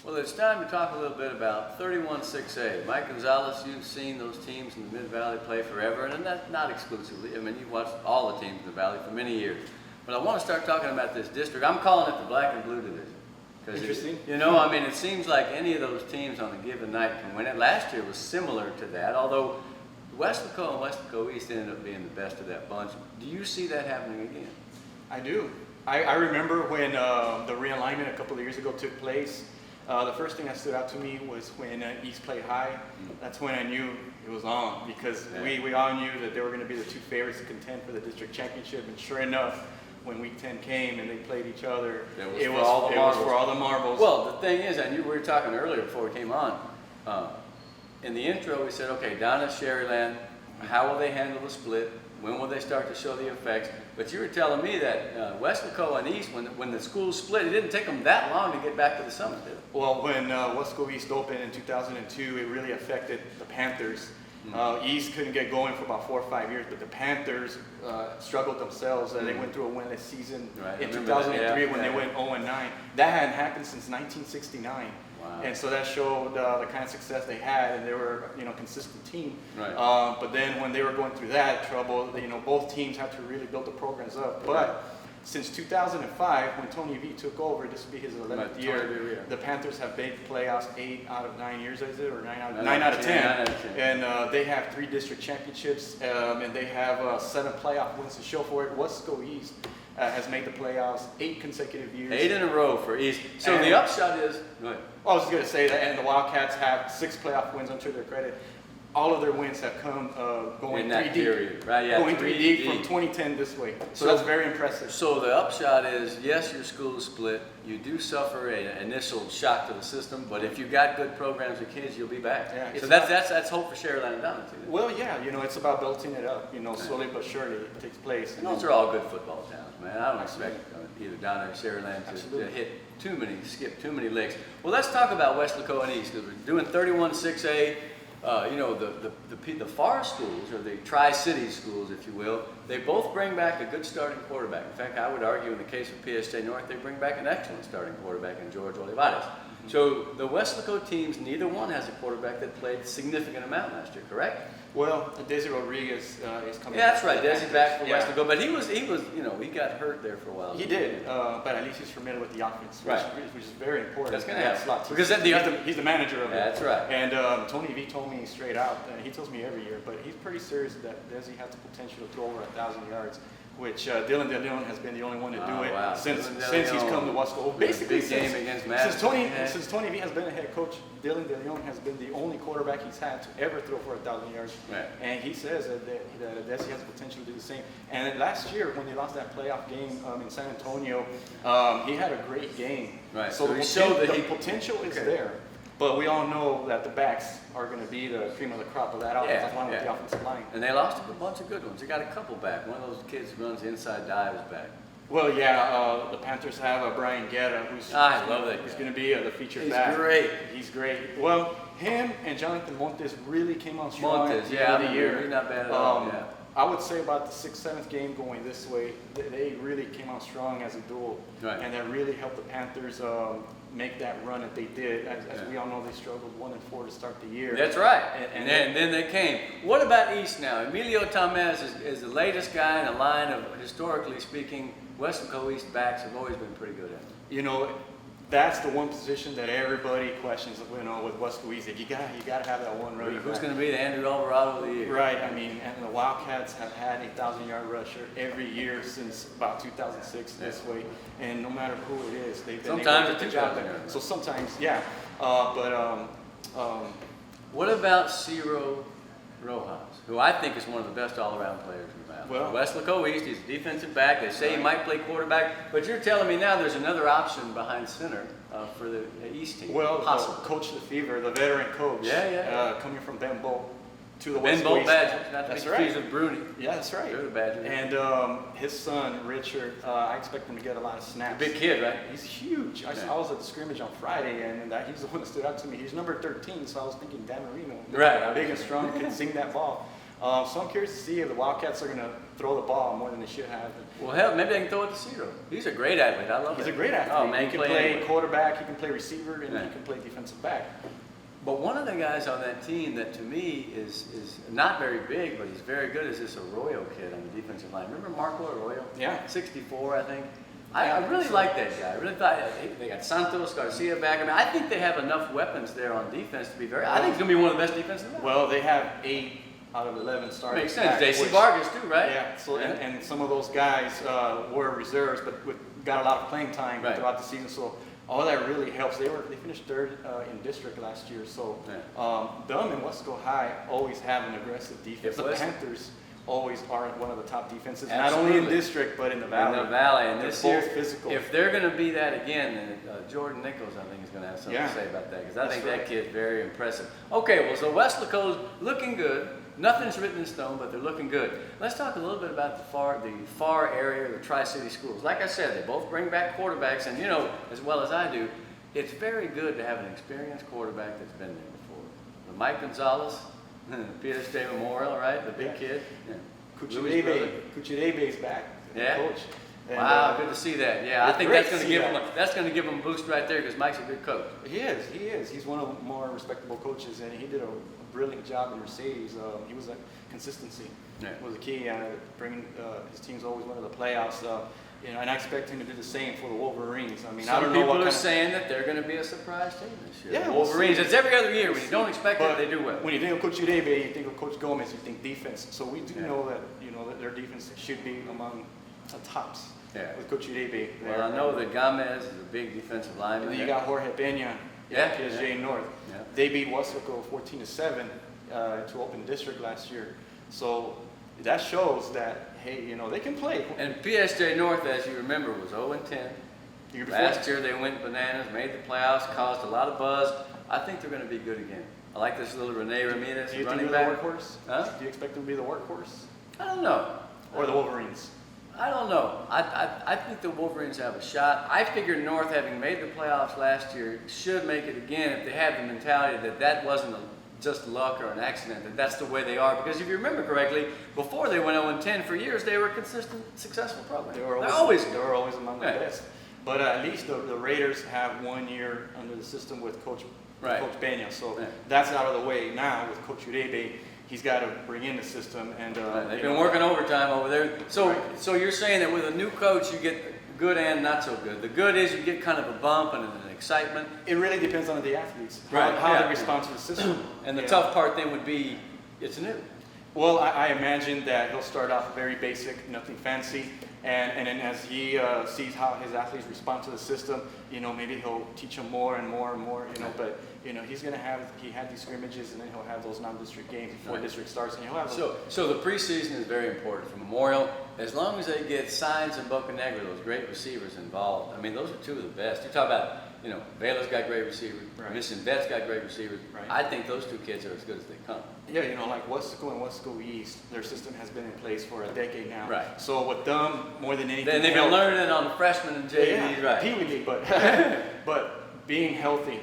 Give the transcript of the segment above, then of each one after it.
Well, it's time to talk a little bit about 31-6A. Mike Gonzalez, you've seen those teams in the Mid-Valley play forever, and that's not exclusively. I mean, you've watched all the teams in the Valley for many years. But I want to start talking about this district. I'm calling it the Black and Blue Division. Interesting. I mean, it seems like any of those teams on a given night can win it. Last year was similar to that, although Weslaco and Weslaco East ended up being the best of that bunch. Do you see that happening again? I do. I remember when the realignment a couple of years ago took place. The first thing that stood out to me was when East played High. That's when I knew it was on, because we all knew that they were going to be the two favorites to contend for the district championship. And sure enough, when week 10 came and they played each other, it was for all the marbles. Well, the thing is, and we were talking earlier before we came on, in the intro we said, okay, down at Sherryland, how will they handle the split? When will they start to show the effects? But you were telling me that Weslaco and East, when the schools split, it didn't take them that long to get back to the summit, did it? Well, when Weslaco East opened in 2002, it really affected the Panthers. East couldn't get going for about 4 or 5 years, but the Panthers struggled themselves. They went through a winless season in 2003 when they went 0-9. That hadn't happened since 1969. Wow. And so that showed the kind of success they had, and they were a consistent team. Right. But then when they were going through that trouble, both teams had to really build the programs up. But since 2005, when Tony V took over, this will be his 11th year, the Panthers have made the playoffs 8 out of 9 years, is it? Or 9 out of 10. And they have 3 district championships, and they have 7 playoff wins to show for it. Weslaco East has made the playoffs 8 consecutive years. 8 in a row for East. So the upshot is, go ahead. I was going to say that, and the Wildcats have 6 playoff wins unto their credit. All of their wins have come going in that 3 deep. Period, right? Yeah, going 3 deep from 2010 this way. So that's very impressive. So the upshot is, yes, your school is split. You do suffer an initial shock to the system, but if you've got good programs with kids, you'll be back. Yeah, so that's hope for Sherryland and Donington. Well, yeah, it's about building it up. Slowly but surely it takes place. And those are all good football towns, man. I don't expect either Donington or Sherryland to skip too many legs. Well, let's talk about Weslaco and East, because we're doing 31-6A. The FAR schools, or the Tri-City schools, if you will, they both bring back a good starting quarterback. In fact, I would argue in the case of PSJ North, they bring back an excellent starting quarterback in George Olivares. So the Weslaco teams, neither one has a quarterback that played a significant amount last year, correct? Well, Desi Rodriguez is coming. Yeah, that's right. Desi back for Weslaco, but he was, he got hurt there for a while. He did, but at least he's familiar with the offense, which is very important. That's going to help. Because he's the manager of it. That's right. And Tony V told me straight out, and he tells me every year, but he's pretty serious that Desi has the potential to throw over 1,000 yards. Which Dylan De Leon has been the only one to do it since he's come to Weslaco. Basically, since Tony V has been a head coach, Dylan De Leon has been the only quarterback he's had to ever throw for 1,000 yards. Right. And he says that Desi has the potential to do the same. And last year, when they lost that playoff game in San Antonio, he had a great game. Right. So the potential is there. But we all know that the backs are going to be the cream of the crop of that offensive line with the offensive line. And they lost a bunch of good ones. They got a couple back. One of those kids who runs the inside dive is back. Well, yeah, the Panthers have Brian Guerra, who's going to be the featured back. He's great. Well, him and Jonathan Montes really came on strong at the end of the year. Really not bad at all. I would say about the 6th, 7th game going this way, they really came on strong as a duel. Right. And that really helped the Panthers make that run that they did. As we all know, they struggled 1-4 to start the year. That's right. And then they came. What about East now? Emilio Tamez is the latest guy in a line of, historically speaking, Weslaco East backs have always been pretty good at. That's the one position that everybody questions, with Weslaco East. You gotta have that one running back. Who's going to be the Andrew Alvarado of the year? Right. I mean, and the Wildcats have had a 1,000-yard rusher every year since about 2006 this way. And no matter who it is, they've been sometimes able to do the job there. So sometimes, yeah. What about Ciro Rojas, who I think is one of the best all-around players in the Valley? Well, Weslaco East, he's a defensive back. They say he might play quarterback, but you're telling me now there's another option behind center for the East team. Well, Coach LeFever, the veteran coach, coming from Ben Bolt to the Ben Bolt Badgers, not to be confused with Bruni. Yeah, that's right. They're the Badgers. And his son, Richard, I expect him to get a lot of snaps. Big kid, right? He's huge. I was at the scrimmage on Friday, and he's the one that stood out to me. He's number 13, so I was thinking Dan Marino. Right. Big and strong, can sing that ball. So I'm curious to see if the Wildcats are going to throw the ball more than they should have. Well, hell, maybe they can throw it to Cedro. He's a great athlete. I love He's that. a great athlete. Oh, man, he can play anywhere. quarterback, he can play receiver, and Yeah. he can play defensive back. But one of the guys on that team that to me is not very big, but he's very good, is this Arroyo kid on the defensive line. Remember Marco Arroyo? Yeah. 64, I think. I really like that guy. I really thought they got Santos, Garcia back. I mean, I think they have enough weapons there on defense to be very. I think it's going to be one of the best defensive backs. Well, they have 8 out of 11 starters. Makes sense. back, J.C. which- Vargas too, right? Yeah. So Yeah. and some of those guys were reserves, but got a lot of playing time Right. throughout the season. So all that really helps. They finished 3rd in district last year. So them and Wesco High always have an aggressive defense. Yeah, The Wesco- Panthers always are one of the top defenses, not only in Absolutely. district but in the valley. In the valley, and They're this both year, physical. if they're going to be that again, then Jordan Nichols, I think, is going to have something Yeah. to say about that because I That's think right. that kid's very impressive. Okay, well, so Weslaco's looking good. Nothing's written in stone, but they're looking good. Let's talk a little bit about the far area, the Tri-City schools. Like I said, they both bring back quarterbacks, and you know as well as I do, it's very good to have an experienced quarterback that's been there before. The Mike Gonzalez, PSJ Memorial, right? The big Yeah. kid. Yeah. Louis' brother. Kuchirebe's back, the Yeah? coach. And, Wow, good to see that. Yeah, I it's think great that's going to to see give that. him a boost right there because Mike's a good coach. He is. He's one of the more respectable coaches, and he did a brilliant job in Mercedes. He was a consistency Yeah. was the key, bringing his team's always went to the playoffs. You know, and I expect him to do the same for the Wolverines. I mean, I Some don't know people what are kind saying that they're going to be a surprise team this year. Yeah, The we'll Wolverines. see. It's every other year. When you don't expect But it, they do well. when you think of Coach Urebe, you think of Coach Gomez, you think defense. So we do Yeah. know that that their defense should be among the tops Yeah. with Coach Urebe. Well, I know that Gomez is a big defensive And lineman. then you got Jorge Peña, Yeah, PSG yeah. North. Yeah. They beat Wesco 14-7 to open district last year. So that shows that, hey, they can play. And PSJ North, as you remember, was 0-10. Year before. Last year they went bananas, made the playoffs, caused a lot of buzz. I think they're going to be good again. I like this little Rene Ramirez Do you think running they're back. the workhorse? Huh? Do you expect them to be the workhorse? I don't know. Or the Wolverines? I don't know. I think the Wolverines have a shot. I figure North, having made the playoffs last year, should make it again if they have the mentality that wasn't just luck or an accident, that that's the way they are. Because if you remember correctly, before they went 0-10 for years, they were a consistent, successful program. They They're were always they good. were always among the Yeah. best. But at least the Raiders have 1 year under the system with Coach Right. Peña. So Yeah. that's out of the way now with Coach Urebe. He's got to bring in the system. And They've been working overtime over there. So, Right. so you're saying that with a new coach, you get good and not so good. The good is you get kind of a bump and an excitement. It really depends on the athletes, Right, how yeah. they respond to the system. And the Yeah. tough part then would be it's new. Well, I imagine that he'll start off very basic, nothing fancy, and then as he sees how his athletes respond to the system, maybe he'll teach them more and more and more, but he's going to he had these scrimmages, and then he'll have those non-district games before Right. district starts, and he'll have So the preseason is very important for Memorial. As long as they get Signs and Bocanegra, those great receivers involved. I mean, those are two of the best. You talk about, Vela's got great receivers. Right. Mission Vet's got great receivers. Right. I think those two kids are as good as they come. Yeah, like Wesco and Wesco East, their system has been in place for a decade now. Right. So with them, more than anything, Then they've been learning it on the freshmen and JVs, right? Pee Wee League, but but being healthy,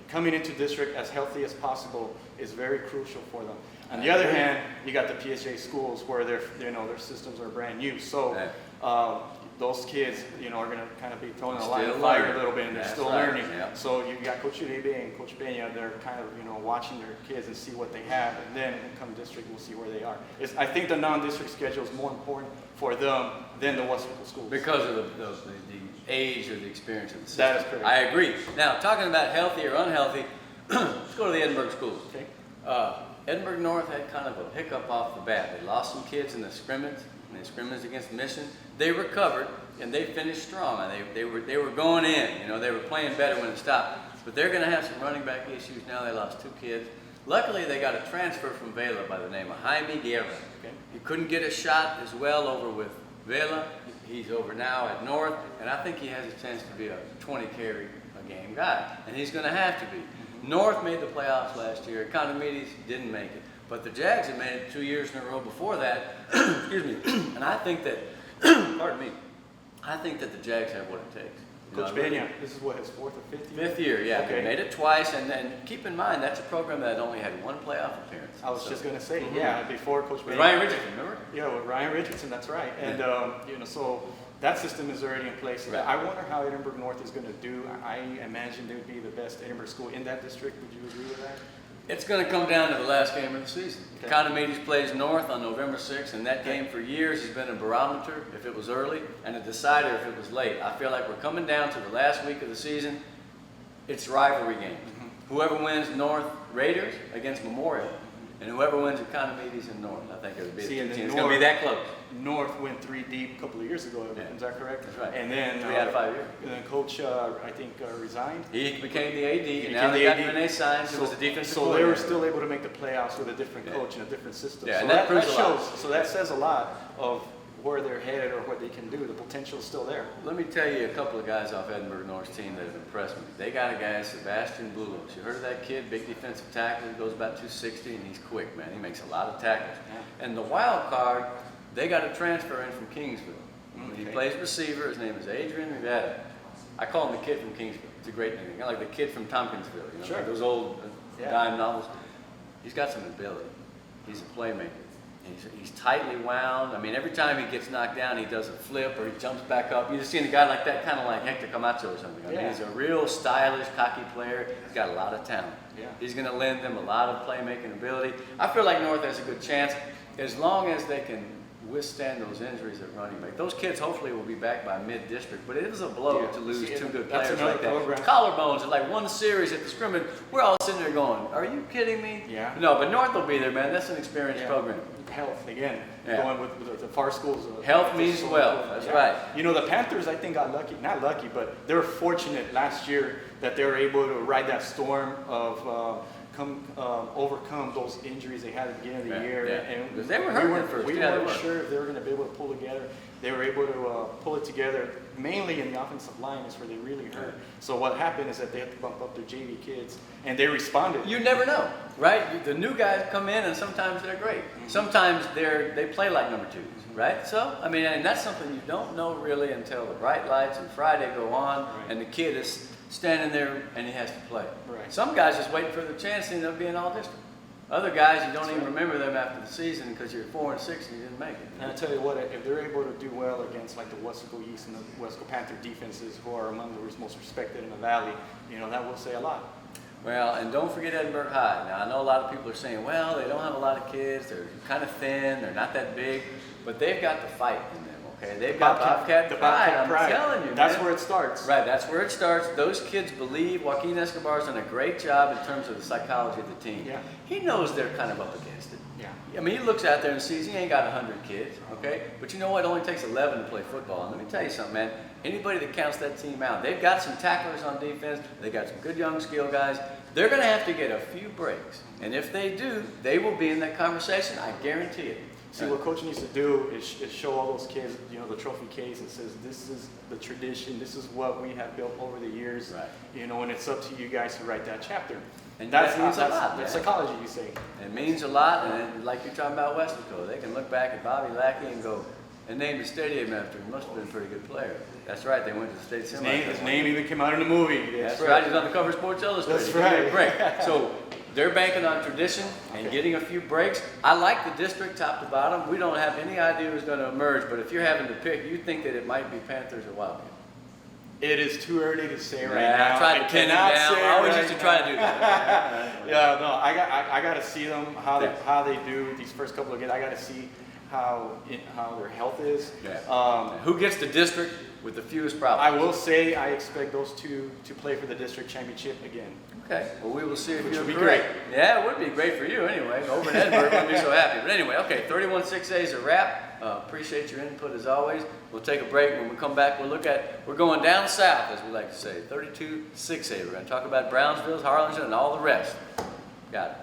coming into district as healthy as possible is very crucial for them. On the I other agree. hand, you got the PSJ schools where their systems are brand new. So Right. those kids, are going to kind of be thrown in the Still line of fire learning. a little bit, and they're That's still right, learning. yeah. So you got Coach Urebe and Coach Peña, they're kind of watching their kids and see what they have, and then come district, we'll see where they are. I think the non-district schedule is more important for them than the Western schools. Because of the age or the experience of the system. That is correct. I agree. Now, talking about healthy or unhealthy, let's go to the Edinburgh schools. Okay. Edinburgh North had kind of a hiccup off the bat. They lost some kids in the scrimmage, and they scrimmaged against Mission. They recovered, and they finished strong. And they were going in. They were playing better when it stopped. But they're going to have some running back issues now. They lost 2 kids. Luckily, they got a transfer from Vela by the name of Jaime Guerra. Okay. He couldn't get a shot as well over with Vela. He's over now at North, and I think he has a chance to be a 20 carry a game guy, and he's going to have to be. North made the playoffs last year. Economides didn't make it, but the Jags had made it 2 years in a row before that. Excuse me. And I think that, pardon me, I think that the Jags have what it takes. You Coach know, Peña, this is what, his fourth or fifth year? Fifth year, yeah. Okay. They made it twice, and then keep in mind, that's a program that only had one playoff appearance. I was So- just gonna say, Mhm. yeah, before Coach With Peña. Ryan Richardson, remember? Yeah, with Ryan Richardson, that's right. And, you know, so that system is already in place. Right. I wonder how Edinburgh North is gonna do. I imagine they would be the best Edinburgh school in that district. Would you agree with that? It's going to come down to the last game of the season. Okay. Economides plays North on November 6th, and that game for years has been a barometer if it was early and a decider if it was late. I feel like we're coming down to the last week of the season. It's rivalry games. Whoever wins North Raiders against Memorial, and whoever wins Economides and North. I think it would be See, the and two then teams. It's going to be that close. North went 3 deep a couple of years ago. Yeah. Is that correct? That's right. And then 3 out of 5 years. And then Coach, I think, resigned. He became the AD, He and now became they the got AD. Renee Sines, who was the defensive So they were coordinator. still able to make the playoffs with a different Yeah. coach and a different system. Yeah, so and that proves a lot. shows. So that says a lot of where they're headed or what they can do. The potential is still there. Let me tell you a couple of guys off Edinburgh North's team that have impressed me. They got a guy, Sebastian Bulos. You heard of that kid? Big defensive tackle. He goes about 260, and he's quick, man. He makes a lot of tackles. Yeah. And the wild card, they got a transfer in from Kingsville. He Okay. plays receiver. His name is Adrian Rivera. I call him the kid from Kingsville. It's a great name. Kind of like the kid from Tompkinsville. You know, Sure. like those old Yeah. dime novels. He's got some ability. He's a playmaker. He's tightly wound. I mean, every time he gets knocked down, he does a flip or he jumps back up. You just seen a guy like that, kind of like Hector Camacho or something. I mean, Yeah. he's a real stylish, cocky player. He's got a lot of talent. Yeah. He's going to lend them a lot of playmaking ability. I feel like North has a good chance as long as they can withstand those injuries at running back. Those kids hopefully will be back by mid-district, but it was a blow Yeah. to lose See, two good that's players another like that. program. Collarbones at like one series at the scrimmage. We're all sitting there going, are you kidding me? Yeah. No, but North will be there, man. That's an experienced Yeah. program. Health again. Yeah. Going with the far schools. Health means wealth. That's right. You know, the Panthers, I think, got lucky. Not lucky, but they were fortunate last year that they were able to ride that storm of overcome those injuries they had at the beginning of the Yeah, year. yeah. And Because they were hurting we at first. We Yeah, they weren't were. sure if they were going to be able to pull together. They were able to pull it together, mainly in the offensive line is where they really hurt. So what happened is that they had to bump up their JV kids, and they responded. You never know, right? The new guys come in and sometimes they're great. Sometimes they play like number twos, right? So, I mean, and that's something you don't know really until the bright lights and Friday go on Right. and the kid is standing there and he has to play. Right. Some guys just waiting for the chance and end up being all district. Other guys, you don't That's even right. remember them after the season because you're 4 and 6 and you didn't make And I it. tell you what, if they're able to do well against like the Wesco East and the Wesco Panther defenses, who are among the most respected in the valley, you know, that will say a lot. Well, and don't forget Edinburgh High. Now, I know a lot of people are saying, well, they don't have a lot of kids, they're kind of thin, they're not that big, but they've got the fight in them, okay? They've got Bobcat pride, I'm telling you, That's man. where it starts. Right, that's where it starts. Those kids believe Joaquin Escobar's done a great job in terms of the psychology of the team. Yeah. He knows they're kind of up against it. Yeah. I mean, he looks out there and sees he ain't got 100 kids, okay? But you know what? It only takes 11 to play football. And let me tell you something, man. Anybody that counts that team out, they've got some tacklers on defense. They got some good young skill guys. They're going to have to get a few breaks. And if they do, they will be in that conversation. I guarantee it. See, what coach needs to do is show all those kids, you know, the trophy case and says, this is the tradition, this is what we have built over the years. Right. You know, and it's up to you guys to write that chapter. And that's that means a lot, that's man. psychology, you say. It means a lot, and like you're talking about Westlaco, they can look back at Bobby Lackey and go, and name the stadium after him. Must have been a pretty good player. That's right, they went to the state semi. His name even came out in the movie. That's right, he's on the cover of Sports Illustrated. That's Give me a right. break. So they're banking on tradition and getting a few breaks. I like the district top to bottom. We don't have any idea who's going to emerge, but if you're having to pick, you think that it might be Panthers or Wildcats. It is too early to say right Yeah, now. I tried to pin him cannot down. say I always right used to try to do that. Yeah, no, I got to see them Yeah. how they do these first couple of games. I got to see how their health is. Yeah. Who gets the district with the fewest problems? I will say I expect those two to play for the district championship again. Okay, well, we will see if Which you're would be correct. great. Yeah, it would be great for you anyway. Over in Edinburgh, we'd be so happy. But anyway, okay, 31-6A is a wrap. Appreciate your input as always. We'll take a break. When we come back, we're going down south, as we like to say, 32-6A. We're going to talk about Brownsville, Harlingen, and all the rest. Got it.